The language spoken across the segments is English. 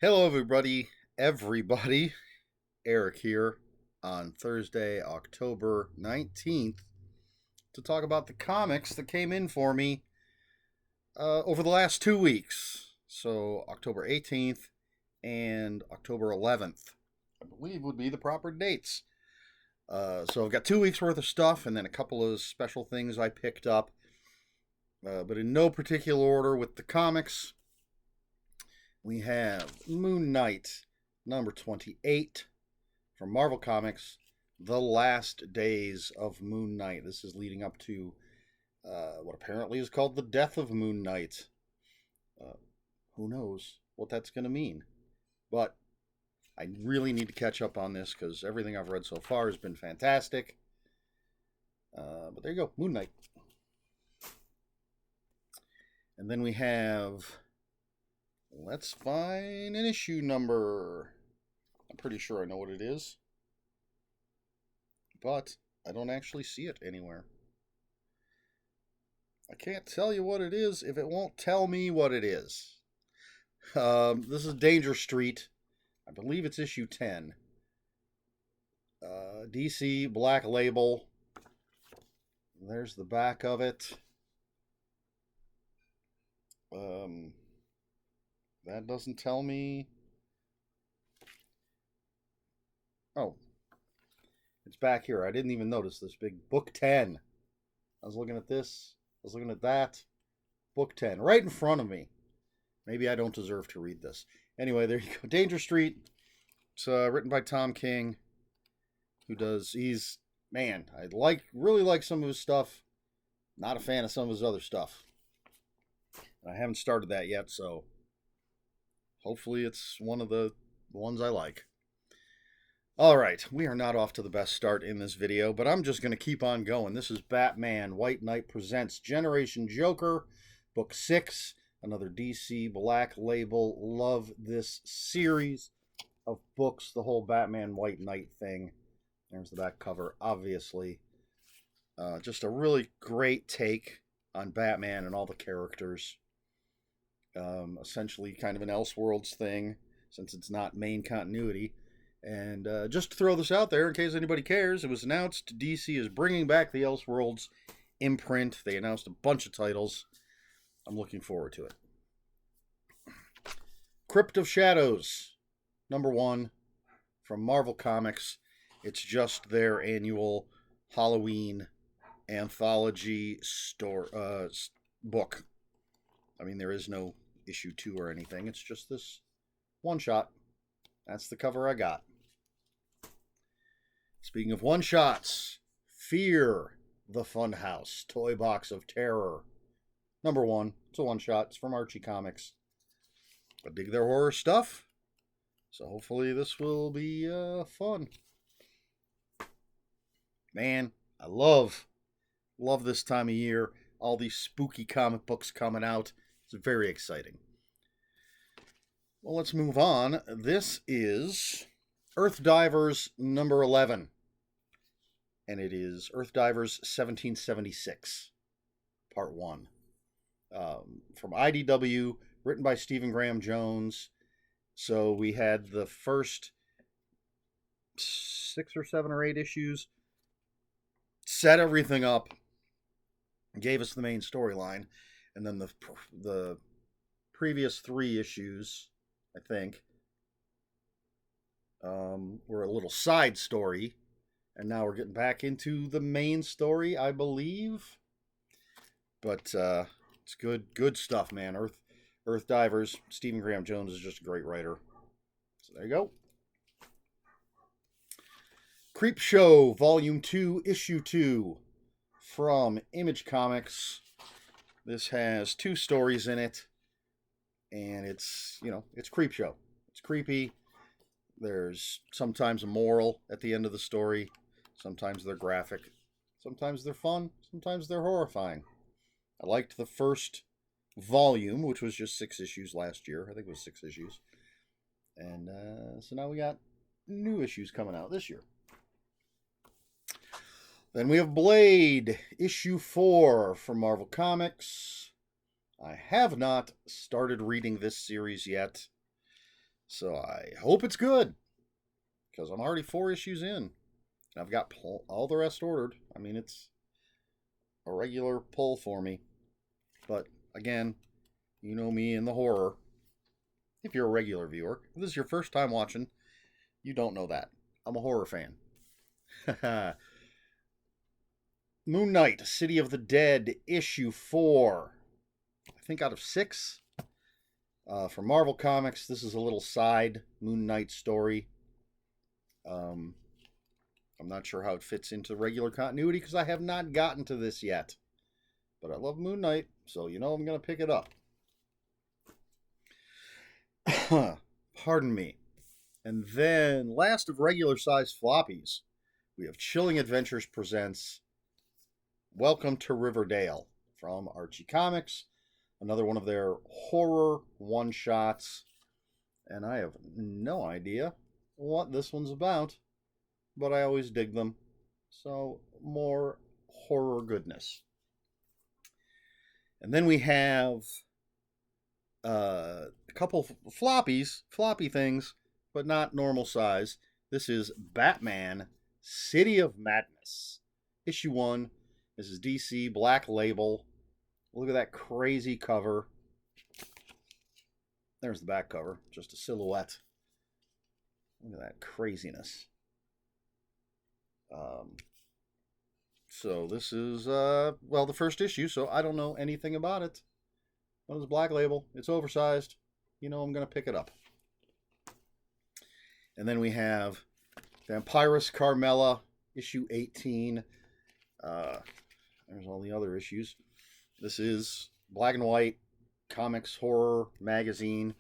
Hello, everybody. Eric here on Thursday, October 19th, to talk about the comics that came in for me over the last 2 weeks. So, October 18th and October 11th, I believe, would be the proper dates. So, I've got 2 weeks worth of stuff and then a couple of special things I picked up, but in no particular order with the comics. We have Moon Knight number 28 from Marvel Comics, The Last Days of Moon Knight. This is leading up to what apparently is called the death of Moon Knight. Uh, who knows what that's going to mean? But I really need to catch up on this because everything I've read so far has been fantastic. But there you go, Moon Knight. And then we have, let's find an issue number. I'm pretty sure I know what it is, but I don't actually see it anywhere. I can't tell you what it is if it won't tell me what it is. This is Danger Street. I believe it's issue 10. DC Black Label. There's the back of it. That doesn't tell me. Oh, it's back here. I didn't even notice this big book 10. I was looking at this. I was looking at that. Book 10, right in front of me. Maybe I don't deserve to read this. Anyway, there you go. Danger Street. It's written by Tom King, I really like some of his stuff. Not a fan of some of his other stuff. I haven't started that yet, so hopefully it's one of the ones I like. All right, we are not off to the best start in this video, but I'm just going to keep on going. This is Batman White Knight Presents Generation Joker, Book 6, another DC Black Label. Love this series of books, the whole Batman White Knight thing. There's the back cover, obviously. Just a really great take on Batman and all the characters. Essentially kind of an Elseworlds thing, since it's not main continuity. And just to throw this out there, in case anybody cares, it was announced DC is bringing back the Elseworlds imprint. They announced a bunch of titles. I'm looking forward to it. Crypt of Shadows, number 1 from Marvel Comics. It's just their annual Halloween anthology book. I mean, there is no issue 2 or anything. It's just this one shot. That's the cover I got. Speaking of one shots, Fear the Funhouse Toy Box of Terror. Number 1. It's a one shot. It's from Archie Comics. I dig their horror stuff, so hopefully this will be fun. Man, I love this time of year. All these spooky comic books coming out. It's very exciting. Well, let's move on. This is Earth Divers number 11. And it is Earth Divers 1776, part 1. From IDW, written by Stephen Graham Jones. So we had the first 6 or 7 or 8 issues, set everything up, gave us the main storyline, and then the previous 3 issues, I think, were a little side story, and now we're getting back into the main story, I believe. But it's good stuff, man. Earth Divers. Stephen Graham Jones is just a great writer. So there you go. Creepshow, Volume 2, Issue 2, from Image Comics. This has 2 stories in it, and it's Creepshow. It's creepy. There's sometimes a moral at the end of the story. Sometimes they're graphic. Sometimes they're fun. Sometimes they're horrifying. I liked the first volume, which was just 6 issues last year. I think it was 6 issues. And so now we got new issues coming out this year. Then we have Blade, issue 4 from Marvel Comics. I have not started reading this series yet. So I hope it's good, because I'm already 4 issues in. I've got all the rest ordered. I mean, it's a regular pull for me. But again, you know me in the horror. If you're a regular viewer, if this is your first time watching, you don't know that. I'm a horror fan. Moon Knight, City of the Dead, issue 4. I think out of 6. From Marvel Comics, this is a little side Moon Knight story. I'm not sure how it fits into regular continuity because I have not gotten to this yet. But I love Moon Knight, so you know I'm going to pick it up. Pardon me. And then, last of regular size floppies, we have Chilling Adventures presents Welcome to Riverdale from Archie Comics. Another one of their horror one-shots. And I have no idea what this one's about, but I always dig them. So, more horror goodness. And then we have a couple floppy things, but not normal size. This is Batman, City of Madness. Issue 1. This is DC, Black Label. Look at that crazy cover. There's the back cover, just a silhouette. Look at that craziness. So this is, well, the first issue, so I don't know anything about it. But it's Black Label. It's oversized. You know I'm going to pick it up. And then we have Vampiris Carmella, issue 18. There's all the other issues. This is black and white comics, horror, magazine,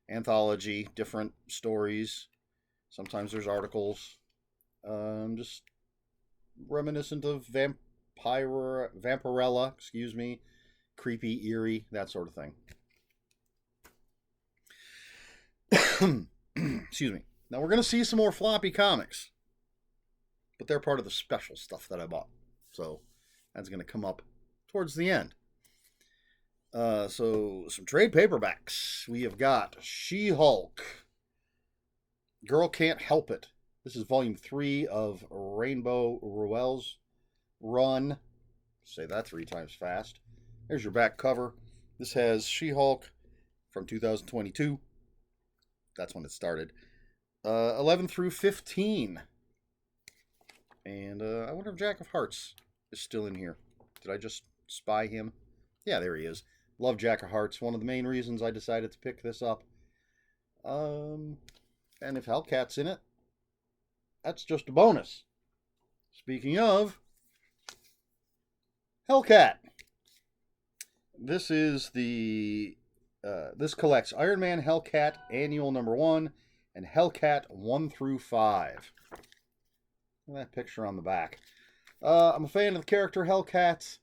anthology, different stories. Sometimes there's articles. Just reminiscent of Vampirella, creepy, eerie, that sort of thing. Excuse me. Now we're going to see some more floppy comics, but they're part of the special stuff that I bought. So that's going to come up towards the end. So some trade paperbacks. We have got She-Hulk, Girl Can't Help It. This is volume 3 of Rainbow Rowell's run. Say that 3 times fast. There's your back cover. This has She-Hulk from 2022. That's when it started. 11 through 15. And I wonder if Jack of Hearts is still in here. Did I just spy him? Yeah, there he is. Love Jack of Hearts. One of the main reasons I decided to pick this up. And if Hellcat's in it, that's just a bonus. Speaking of Hellcat, this is the this collects Iron Man Hellcat Annual number 1 and Hellcat 1 through 5. Look at that picture on the back. I'm a fan of the character Hellcat.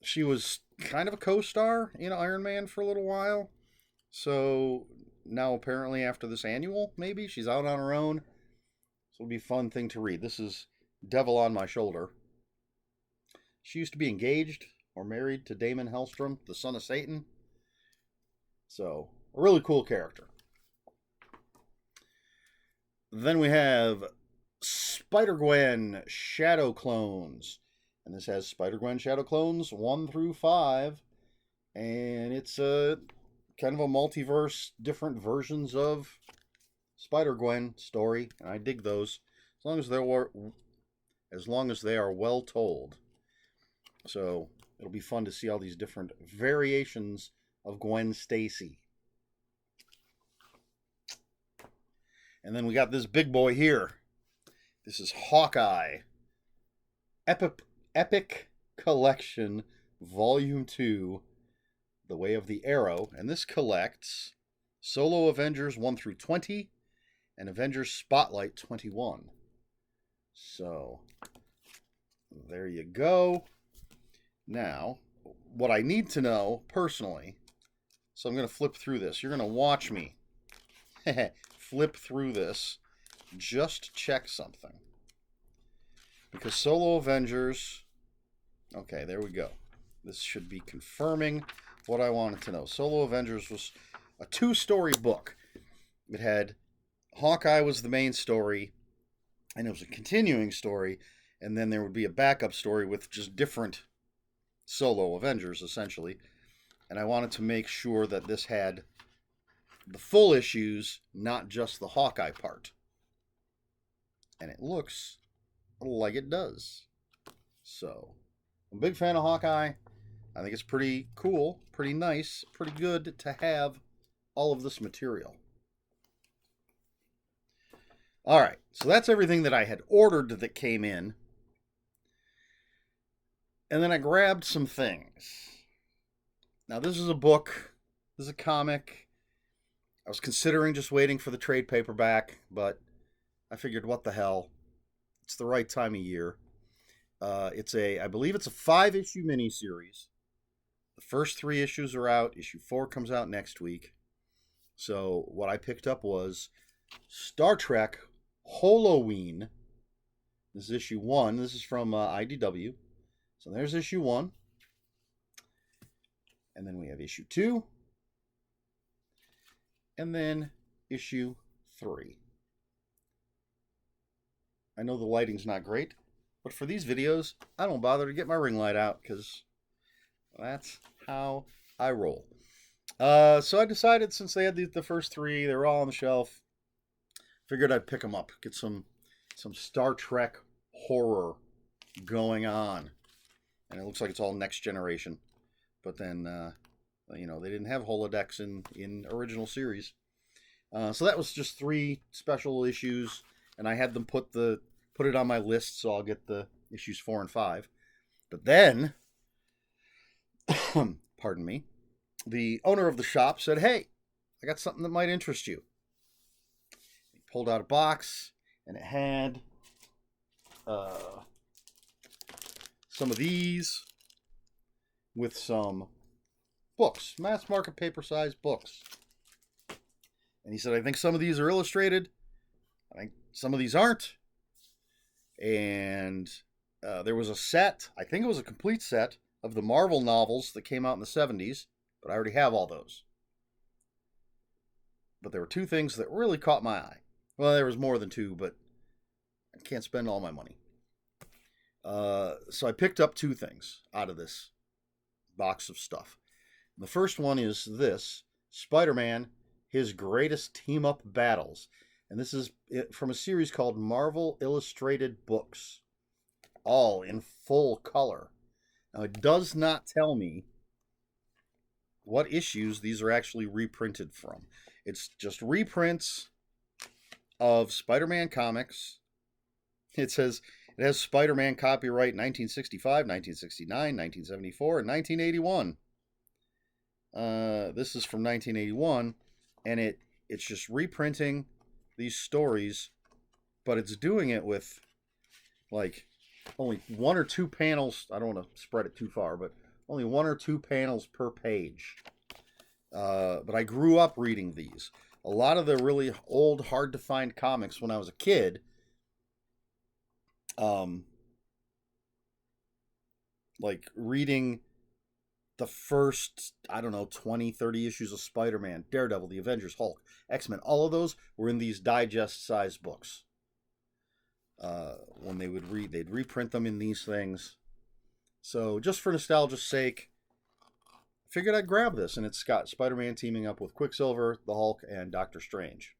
She was kind of a co-star in Iron Man for a little while. So now apparently after this annual, maybe, she's out on her own. So it'll be a fun thing to read. This is Devil on My Shoulder. She used to be engaged or married to Damon Hellstrom, the son of Satan. So, a really cool character. Then we have Spider-Gwen Shadow Clones. And this has Spider-Gwen Shadow Clones 1 through 5. And it's a kind of a multiverse, different versions of Spider-Gwen story. And I dig those. As long as they are well told. So it'll be fun to see all these different variations of Gwen Stacy. And then we got this big boy here. This is Hawkeye. Epic Collection, Volume 2, The Way of the Arrow. And this collects Solo Avengers 1 through 20 and Avengers Spotlight 21. So, there you go. Now, what I need to know personally, so I'm going to flip through this. You're going to watch me flip through this just to check something. Because Solo Avengers, okay, there we go. This should be confirming what I wanted to know. Solo Avengers was a 2-story book. It had Hawkeye was the main story, and it was a continuing story, and then there would be a backup story with just different solo Avengers, essentially. And I wanted to make sure that this had the full issues, not just the Hawkeye part. And it looks like it does. So, I'm a big fan of Hawkeye. I think it's pretty cool, pretty nice, pretty good to have all of this material. All right, so that's everything that I had ordered that came in. And then I grabbed some things. Now, this is a book, this is a comic. I was considering just waiting for the trade paperback, but I figured, what the hell? It's the right time of year. I believe it's a 5-issue miniseries. The first 3 issues are out. Issue 4 comes out next week. So what I picked up was Star Trek Halloween. This is issue 1. This is from IDW. So there's issue 1. And then we have issue 2. And then issue 3. I know the lighting's not great, but for these videos, I don't bother to get my ring light out because that's how I roll. So I decided, since they had the first 3, they were all on the shelf, figured I'd pick them up, get some Star Trek horror going on. And it looks like it's all Next Generation. But then, they didn't have holodecks in original series. So that was just 3 special issues, and I had them put it on my list, so I'll get the issues 4 and 5. But then, pardon me, the owner of the shop said, "Hey, I got something that might interest you." He pulled out a box, and it had some of these with some books, mass market paper size books. And he said, "I think some of these are illustrated. I think some of these aren't." And there was a set, I think it was a complete set, of the Marvel novels that came out in the 70s, but I already have all those. But there were 2 things that really caught my eye. Well, there was more than 2, but I can't spend all my money. So I picked up 2 things out of this box of stuff. The first one is this, Spider-Man, His Greatest Team-Up Battles. And this is from a series called Marvel Illustrated Books, all in full color. Now, it does not tell me what issues these are actually reprinted from. It's just reprints of Spider-Man comics. It says it has Spider-Man copyright 1965, 1969, 1974, and 1981. This is from 1981, and it's just reprinting these stories, but it's doing it with like only 1 or 2 panels. I don't want to spread it too far, but only 1 or 2 panels per page. But I grew up reading these. A lot of the really old, hard to find comics when I was a kid, like reading the first, 20, 30 issues of Spider-Man, Daredevil, The Avengers, Hulk, X-Men, all of those were in these digest-sized books. When they would they'd reprint them in these things. So just for nostalgia's sake, I figured I'd grab this, and it's got Spider-Man teaming up with Quicksilver, the Hulk, and Doctor Strange.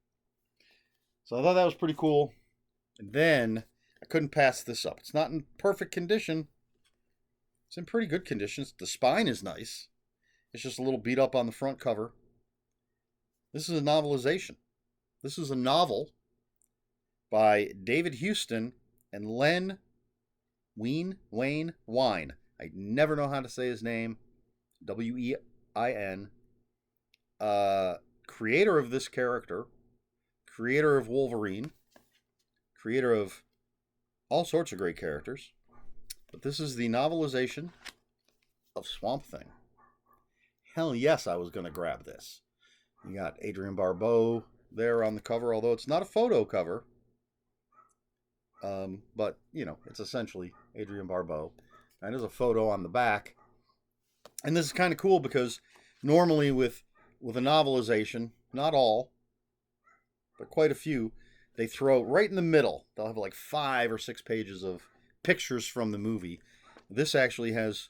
So I thought that was pretty cool. And then I couldn't pass this up. It's not in perfect condition. It's in pretty good condition. The spine is nice. It's just a little beat up on the front cover. This is a novelization. This is a novel by David Houston and Len Wayne. I never know how to say his name. Wein. Creator of this character. Creator of Wolverine. Creator of all sorts of great characters. But this is the novelization of Swamp Thing. Hell yes, I was going to grab this. You got Adrienne Barbeau there on the cover, although it's not a photo cover. But, it's essentially Adrienne Barbeau. And there's a photo on the back. And this is kind of cool because normally with a novelization, not all, but quite a few, they throw right in the middle. They'll have like 5 or 6 pages of pictures from the movie. This actually has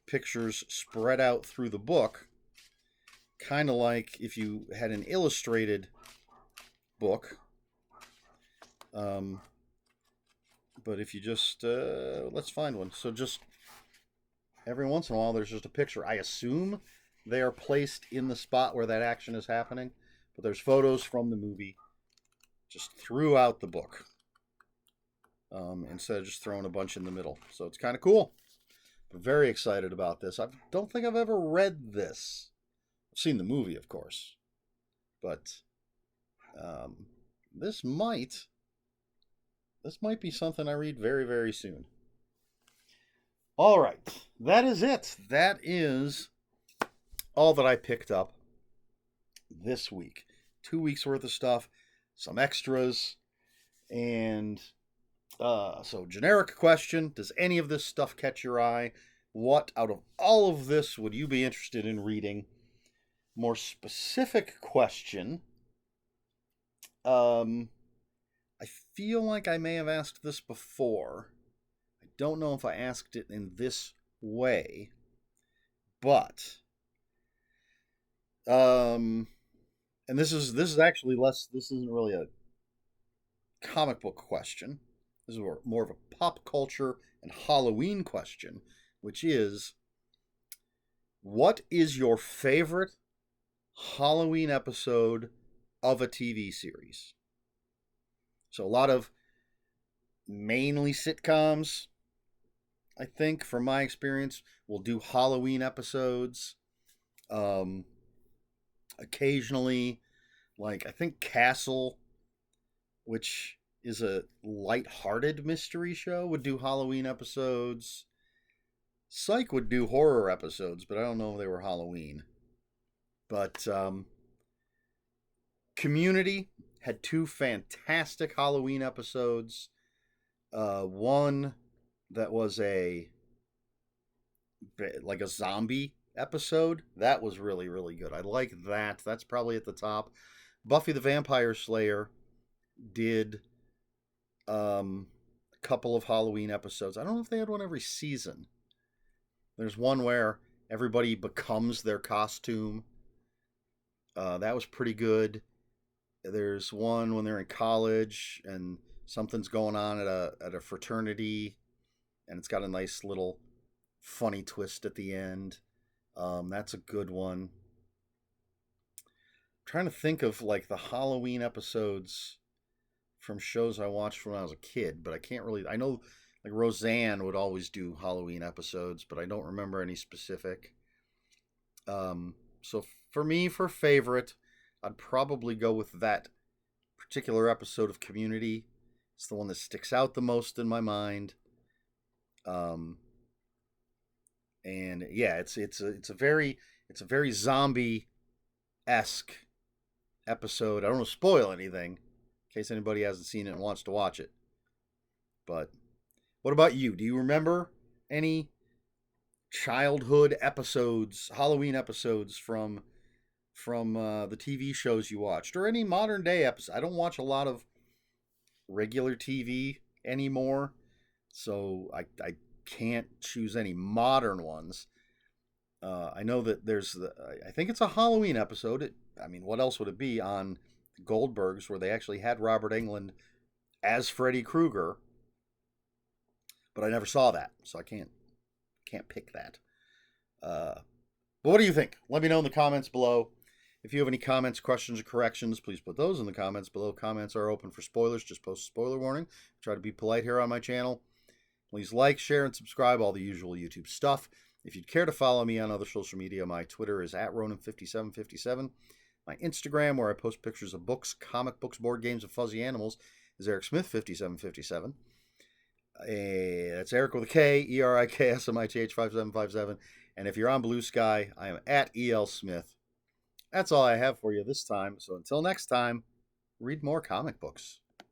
pictures spread out through the book, kind of like if you had an illustrated book. But if you just, let's find one. So just every once in a while, there's just a picture. I assume they are placed in the spot where that action is happening, but there's photos from the movie just throughout the book, instead of just throwing a bunch in the middle. So it's kind of cool. I'm very excited about this. I don't think I've ever read this. I've seen the movie, of course, but this might be something I read very, very soon. All right, that is it. That is all that I picked up this week. 2 weeks worth of stuff, some extras, and so generic question: does any of this stuff catch your eye? What out of all of this would you be interested in reading? More specific question. I feel like I may have asked this before. I don't know if I asked it in this way, but and this is actually less. This isn't really a comic book question. This is more of a pop culture and Halloween question, which is, what is your favorite Halloween episode of a TV series? So a lot of mainly sitcoms, I think, from my experience, will do Halloween episodes. Occasionally, like I think Castle, which is a light-hearted mystery show, would do Halloween episodes. Psych would do horror episodes, but I don't know if they were Halloween. But Community had 2 fantastic Halloween episodes. One that was a zombie episode. That was really, really good. I like that. That's probably at the top. Buffy the Vampire Slayer did a couple of Halloween episodes. I don't know if they had one every season. There's one where everybody becomes their costume. That was pretty good. There's one when they're in college and something's going on at a fraternity, and it's got a nice little funny twist at the end. That's a good one. I'm trying to think of like the Halloween episodes from shows I watched when I was a kid, but I can't really. I know like Roseanne would always do Halloween episodes, but I don't remember any specific. So for me, for favorite, I'd probably go with that particular episode of Community. It's the one that sticks out the most in my mind. And yeah, it's a very zombie-esque episode. I don't want to spoil anything in case anybody hasn't seen it and wants to watch it. But what about you? Do you remember any childhood episodes, Halloween episodes from the TV shows you watched, or any modern day episodes? I don't watch a lot of regular TV anymore, so I can't choose any modern ones. I know that I think it's a Halloween episode. What else would it be on Goldberg's, where they actually had Robert Englund as Freddy Krueger, but I never saw that, so I can't pick that. But what do you think? Let me know in the comments below. If you have any comments, questions, or corrections, please put those in the comments below. Comments are open for spoilers. Just post a spoiler warning. Try to be polite here on my channel. Please like, share, and subscribe, all the usual YouTube stuff. If you'd care to follow me on other social media, my Twitter is @Ronan5757. My Instagram, where I post pictures of books, comic books, board games, and fuzzy animals, is ErikSmith5757. That's Eric with a K, ERIKSMITH5757. And if you're on Blue Sky, I am @ELSmith. That's all I have for you this time. So until next time, read more comic books.